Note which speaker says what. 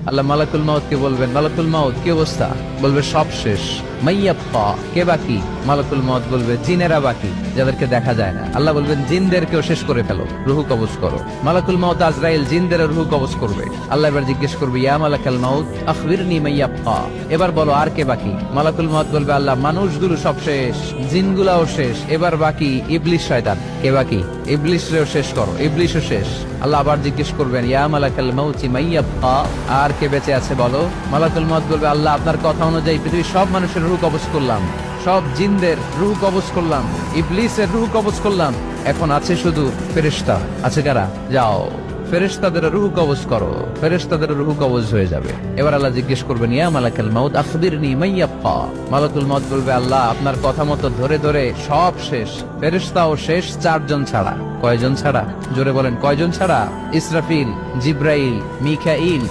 Speaker 1: আল্লাহ মালাকুল মাউত কে বলবেন, মালাকুল মাউত কি অবস্থা? বলবে সব শেষ। মাইয়াপ্পা, কে বাকি? মালাকুল মাউত বলবে জিনেরা বাকি, যাদেরকে দেখা যায় না। আল্লাহ বলবেন জিনদেরকেও শেষ করে ফেলো, রুহু কবজ করো। মালাকুল মাউত আজরাইল জিনদের রুহু কবজ করবে। আল্লাহ এবার জিজ্ঞেস করবে, ইয়া মালাকাল মাউত আখবিরনি মাইয়াপ্পা, এবার বলো আর কে বাকি? মালাকুল মাউত বলবে, আল্লাহ মানুষগুলো সব শেষ, জিনগুলাও শেষ, এবার বাকি ইবলিশ শয়তান। কে বাকি? ইবলিশরেও শেষ করো, ইবলিশও শেষ। আল্লাহ আবার জিজ্ঞেস করবেন, ইয়া মালাকাল মাউতি মাইয়াব্বা, আর কে বেঁচে আছে বলো? মালাকুল মাউত বলবে, আল্লাহ আপনার কথা অনুযায়ী পৃথিবীর সব মানুষের রূহ কবজ করলাম, সব জিনদের রূহ কবজ করলাম, ইবলিসের রূহ কবজ করলাম, এখন আছে শুধু ফেরেশতা। আছে কারা? যাও ফেরেশতাদের রূহ কবজ করো। ফেরেশতাদের রূহ কবজ হয়ে যাবে। এবার আল্লাহ জিজ্ঞেস করবেন, ইয়া মালাকাল মাউত আখবিরনি মাইয়াব্বা। মালাকুল মাউত বলবে, আল্লাহ আপনার কথা মতো ধরে ধরে সব শেষ, ফেরেশতাও শেষ, 4 জন ছাড়া। কয়জন ছাড়া? জোরে বলেন, কয়জন ছাড়া? ইসরাফিল, জিব্রাইল, মিকাইল,